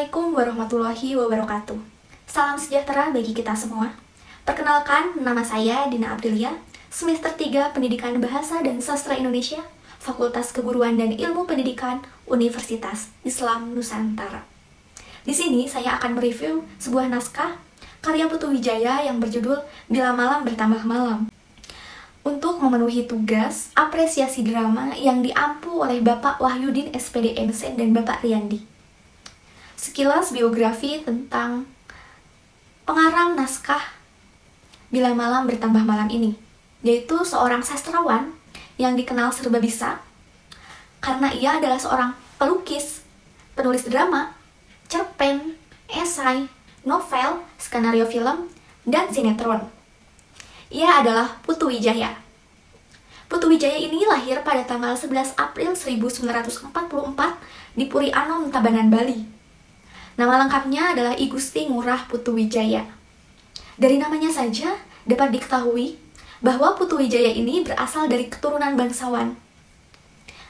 Assalamualaikum warahmatullahi wabarakatuh. Salam sejahtera bagi kita semua. Perkenalkan, nama saya Dina Aprilia, semester 3 Pendidikan Bahasa dan Sastra Indonesia, Fakultas Keguruan dan Ilmu Pendidikan, Universitas Islam Nusantara. Di sini saya akan mereview sebuah naskah karya Putu Wijaya yang berjudul Bila Malam Bertambah Malam. Untuk memenuhi tugas apresiasi drama yang diampu oleh Bapak Wahyudin SPD MC dan Bapak Riyandi. Sekilas biografi tentang pengarang naskah Bila Malam Bertambah Malam ini, yaitu seorang sastrawan yang dikenal serba bisa karena ia adalah seorang pelukis, penulis drama, cerpen, esai, novel, skenario film, dan sinetron. Ia adalah Putu Wijaya. Putu Wijaya ini lahir pada tanggal 11 April 1944 di Puri Anom, Tabanan, Bali. Nama lengkapnya adalah I Gusti Ngurah Putu Wijaya. Dari namanya saja dapat diketahui bahwa Putu Wijaya ini berasal dari keturunan bangsawan.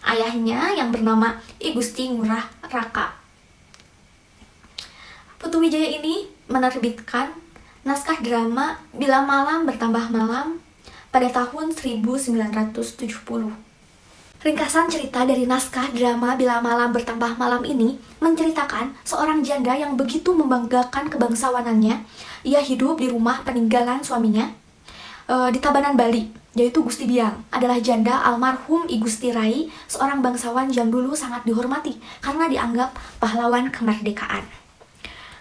Ayahnya yang bernama I Gusti Ngurah Raka. Putu Wijaya ini menerbitkan naskah drama Bila Malam Bertambah Malam pada tahun 1970. Ringkasan cerita dari naskah drama Bila Malam Bertambah Malam ini menceritakan seorang janda yang begitu membanggakan kebangsawanannya. Ia hidup di rumah peninggalan suaminya di Tabanan, Bali, yaitu Gusti Biang. Adalah janda almarhum I Gusti Rai, seorang bangsawan yang dulu sangat dihormati karena dianggap pahlawan kemerdekaan.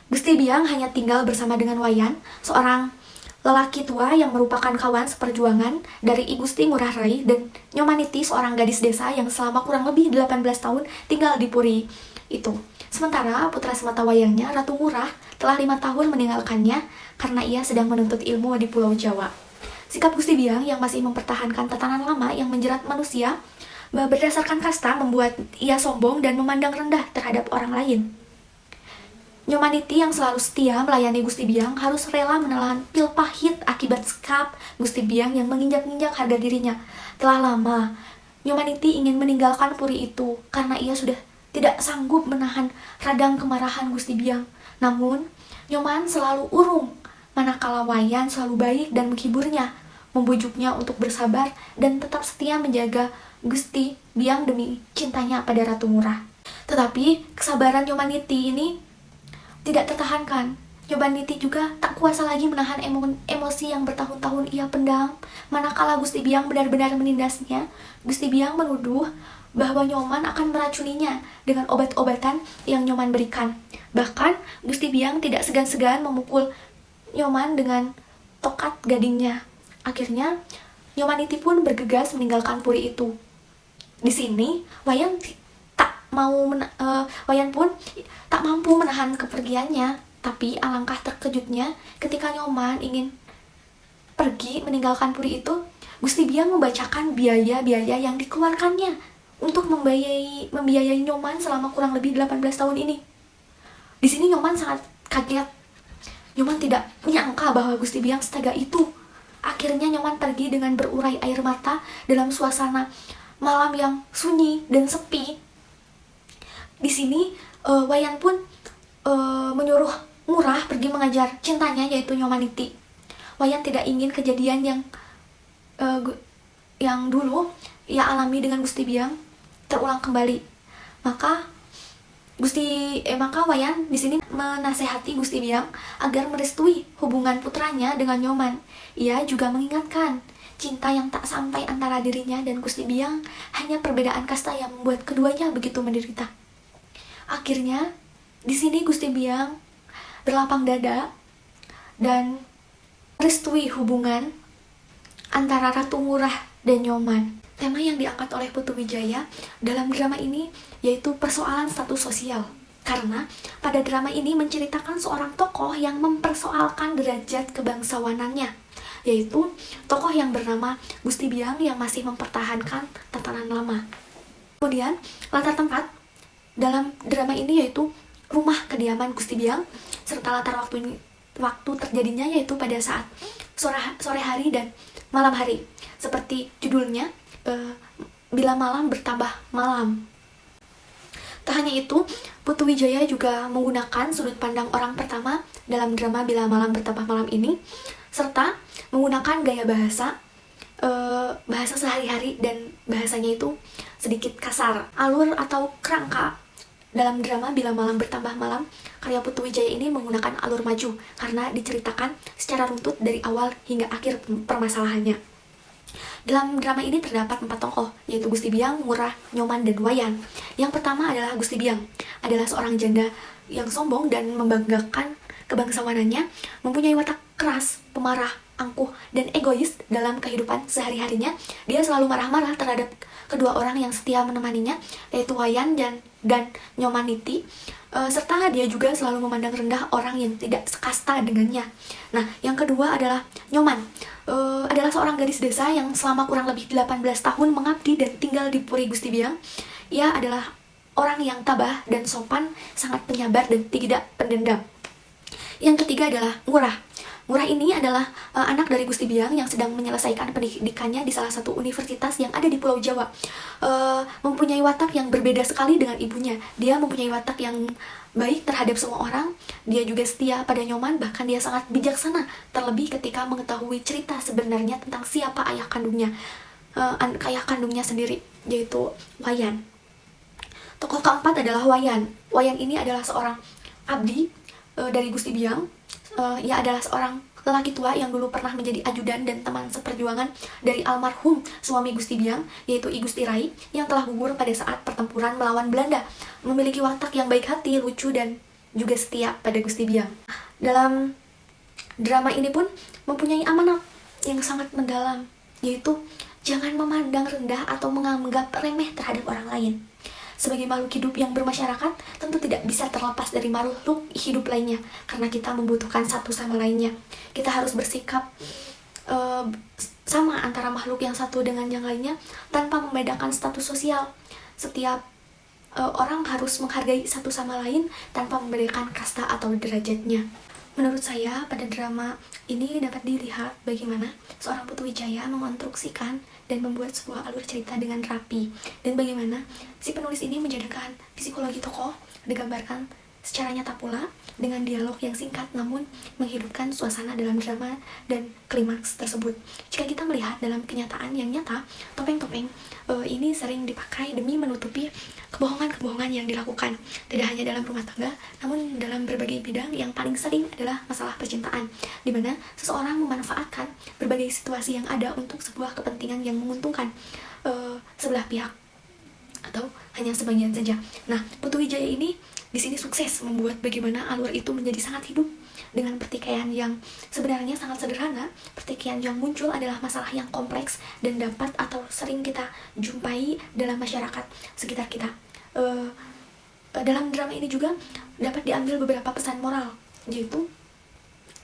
Gusti Biang hanya tinggal bersama dengan Wayan, seorang lelaki tua yang merupakan kawan seperjuangan dari I Gusti Ngurah Rai, dan Nyomaniti, seorang gadis desa yang selama kurang lebih 18 tahun tinggal di Puri itu. Sementara putra sematawayangnya, Ratu Ngurah, telah 5 tahun meninggalkannya karena ia sedang menuntut ilmu di Pulau Jawa. Sikap Gusti Biang yang masih mempertahankan tatanan lama yang menjerat manusia berdasarkan kasta membuat ia sombong dan memandang rendah terhadap orang lain. Nyomaniti yang selalu setia melayani Gusti Biang harus rela menelan pil pahit akibat sikap Gusti Biang yang menginjak-injak harga dirinya. Telah lama, Nyomaniti ingin meninggalkan puri itu karena ia sudah tidak sanggup menahan radang kemarahan Gusti Biang. Namun, Nyoman selalu urung, manakala Wayan selalu baik dan menghiburnya, membujuknya untuk bersabar dan tetap setia menjaga Gusti Biang demi cintanya pada Ratu Ngurah. Tetapi, kesabaran Nyomaniti ini tidak tertahankan. Nyomaniti juga tak kuasa lagi menahan emosi yang bertahun-tahun ia pendam. Manakala Gusti Biang benar-benar menindasnya, Gusti Biang menuduh bahwa Nyoman akan meracuninya dengan obat-obatan yang Nyoman berikan. Bahkan, Gusti Biang tidak segan-segan memukul Nyoman dengan tokat gadingnya. Akhirnya, Nyomaniti pun bergegas meninggalkan puri itu. Di sini, Wayan pun tak mampu menahan kepergiannya. Tapi alangkah terkejutnya ketika Nyoman ingin pergi meninggalkan puri itu, Gusti Biang membacakan biaya-biaya yang dikeluarkannya untuk membiayai Nyoman selama kurang lebih 18 tahun ini. Di sini Nyoman sangat kaget. Nyoman tidak menyangka bahwa Gusti Biang setega itu. Akhirnya Nyoman pergi dengan berurai air mata dalam suasana malam yang sunyi dan sepi. Di sini Wayan pun menyuruh Ngurah pergi mengajar cintanya, yaitu Nyomaniti. Wayan tidak ingin kejadian yang dulu ia alami dengan Gusti Biang terulang kembali. Maka Wayan di sini menasehati Gusti Biang agar merestui hubungan putranya dengan Nyoman. Ia juga mengingatkan cinta yang tak sampai antara dirinya dan Gusti Biang hanya perbedaan kasta yang membuat keduanya begitu menderita. Akhirnya, di sini Gusti Biang berlapang dada dan merestui hubungan antara Ratu Ngurah dan Nyoman. Tema yang diangkat oleh Putu Wijaya dalam drama ini yaitu persoalan status sosial. Karena pada drama ini menceritakan seorang tokoh yang mempersoalkan derajat kebangsawanannya, yaitu tokoh yang bernama Gusti Biang yang masih mempertahankan tatanan lama. Kemudian, latar tempat dalam drama ini yaitu rumah kediaman Gusti Biang, serta latar waktu terjadinya yaitu pada saat sore hari dan malam hari. Seperti judulnya, Bila Malam Bertambah Malam. Tak hanya itu, Putu Wijaya juga menggunakan sudut pandang orang pertama dalam drama Bila Malam Bertambah Malam ini, serta menggunakan gaya bahasa sehari-hari dan bahasanya itu sedikit kasar. Alur atau kerangka dalam drama Bila Malam Bertambah Malam karya Putu Wijaya ini menggunakan alur maju karena diceritakan secara runtut dari awal hingga akhir permasalahannya. Dalam drama ini terdapat 4 tokoh, yaitu Gusti Biang, Ngurah, Nyoman, dan Wayan. Yang pertama adalah Gusti Biang, adalah seorang janda yang sombong dan membanggakan kebangsawanannya, mempunyai watak keras, pemarah, angkuh, dan egois dalam kehidupan sehari-harinya. Dia selalu marah-marah terhadap kedua orang yang setia menemaninya, yaitu Wayan dan Nyoman Niti. Serta dia juga selalu memandang rendah orang yang tidak sekasta dengannya. Nah, yang kedua adalah Nyoman. Adalah seorang gadis desa yang selama kurang lebih 18 tahun mengabdi dan tinggal di Puri Gusti Biang. Ia adalah orang yang tabah dan sopan, sangat penyabar dan tidak pendendam. Yang ketiga adalah Ngurah. Ngurah ini adalah anak dari Gusti Biang yang sedang menyelesaikan pendidikannya di salah satu universitas yang ada di Pulau Jawa. Mempunyai watak yang berbeda sekali dengan ibunya. Dia mempunyai watak yang baik terhadap semua orang. Dia juga setia pada Nyoman, bahkan dia sangat bijaksana, terlebih ketika mengetahui cerita sebenarnya tentang siapa ayah kandungnya. Ayah kandungnya sendiri, yaitu Wayan. Tokoh keempat adalah Wayan. Wayan ini adalah seorang abdi dari Gusti Biang. Ia adalah seorang lelaki tua yang dulu pernah menjadi ajudan dan teman seperjuangan dari almarhum suami Gusti Biang, yaitu I Gusti Rai, yang telah gugur pada saat pertempuran melawan Belanda. Memiliki watak yang baik hati, lucu, dan juga setia pada Gusti Biang. Dalam drama ini pun mempunyai amanat yang sangat mendalam, yaitu jangan memandang rendah atau menganggap remeh terhadap orang lain. Sebagai makhluk hidup yang bermasyarakat, tentu tidak bisa terlepas dari makhluk hidup lainnya, karena kita membutuhkan satu sama lainnya. Kita harus bersikap sama antara makhluk yang satu dengan yang lainnya, tanpa membedakan status sosial. Setiap orang harus menghargai satu sama lain, tanpa membedakan kasta atau derajatnya. Menurut saya, pada drama ini dapat dilihat bagaimana seorang Putu Wijaya mengonstruksikan dan membuat sebuah alur cerita dengan rapi, dan bagaimana si penulis ini menjadikan psikologi tokoh digambarkan secara nyata pula dengan dialog yang singkat namun menghidupkan suasana dalam drama dan klimaks tersebut. Jika kita melihat dalam kenyataan yang nyata, topeng-topeng ini sering dipakai demi menutupi kebohongan-kebohongan yang dilakukan, tidak hanya dalam rumah tangga, namun dalam berbagai bidang. Yang paling sering adalah masalah percintaan, di mana seseorang memanfaatkan berbagai situasi yang ada untuk sebuah kepentingan yang menguntungkan sebelah pihak atau hanya sebagian saja. Nah, Putu Wijaya ini di sini sukses membuat bagaimana alur itu menjadi sangat hidup dengan pertikaian yang sebenarnya sangat sederhana. Pertikaian yang muncul adalah masalah yang kompleks dan dapat atau sering kita jumpai dalam masyarakat sekitar kita. Dalam drama ini juga dapat diambil beberapa pesan moral, yaitu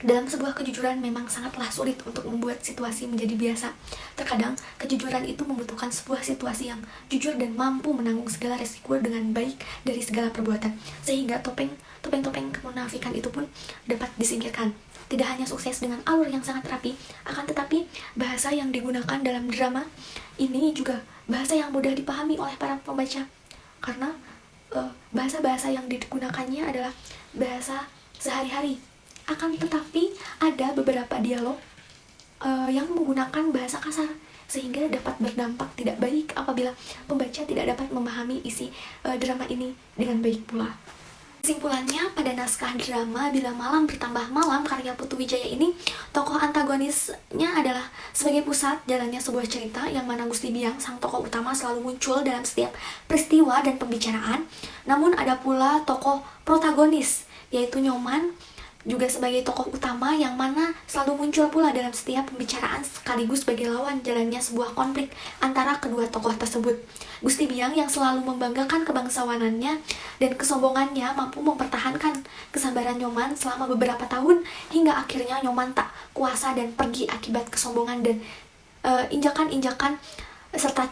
dalam sebuah kejujuran memang sangatlah sulit untuk membuat situasi menjadi biasa. Terkadang kejujuran itu membutuhkan sebuah situasi yang jujur dan mampu menanggung segala resiko dengan baik dari segala perbuatan, sehingga topeng-topeng kemunafikan itu pun dapat disingkirkan. Tidak hanya sukses dengan alur yang sangat rapi, akan tetapi bahasa yang digunakan dalam drama ini juga bahasa yang mudah dipahami oleh para pembaca, karena bahasa-bahasa yang digunakannya adalah bahasa sehari-hari. Akan tetapi ada beberapa dialog yang menggunakan bahasa kasar, sehingga dapat berdampak tidak baik apabila pembaca tidak dapat memahami isi drama ini dengan baik pula. Kesimpulannya, pada naskah drama Bila Malam Bertambah Malam karya Putu Wijaya ini, tokoh antagonisnya adalah sebagai pusat jalannya sebuah cerita yang mana Gusti Biang, sang tokoh utama, selalu muncul dalam setiap peristiwa dan pembicaraan. Namun ada pula tokoh protagonis, yaitu Nyoman, juga sebagai tokoh utama yang mana selalu muncul pula dalam setiap pembicaraan sekaligus sebagai lawan jalannya sebuah konflik antara kedua tokoh tersebut. Gusti Biang yang selalu membanggakan kebangsawanannya dan kesombongannya mampu mempertahankan kesabaran Nyoman selama beberapa tahun, hingga akhirnya Nyoman tak kuasa dan pergi akibat kesombongan dan injakan-injakan serta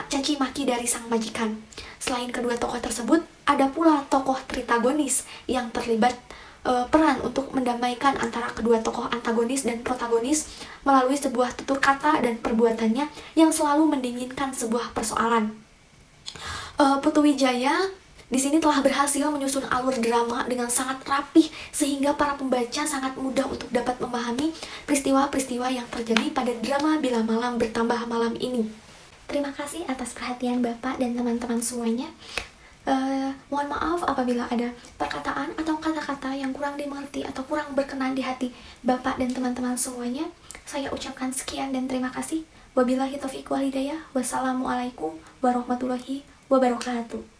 caci maki dari sang majikan. Selain kedua tokoh tersebut, ada pula tokoh tritagonis yang terlibat peran untuk mendamaikan antara kedua tokoh antagonis dan protagonis melalui sebuah tutur kata dan perbuatannya yang selalu mendinginkan sebuah persoalan. Putu Wijaya di sini telah berhasil menyusun alur drama dengan sangat rapih sehingga para pembaca sangat mudah untuk dapat memahami peristiwa-peristiwa yang terjadi pada drama Bila Malam Bertambah Malam ini. Terima kasih atas perhatian Bapak dan teman-teman semuanya. Mohon maaf apabila ada perkataan atau kata-kata yang kurang dimengerti atau kurang berkenan di hati Bapak dan teman-teman semuanya. Saya ucapkan sekian dan terima kasih. Wabillahi taufiq wal hidayah. Wassalamualaikum warahmatullahi wabarakatuh.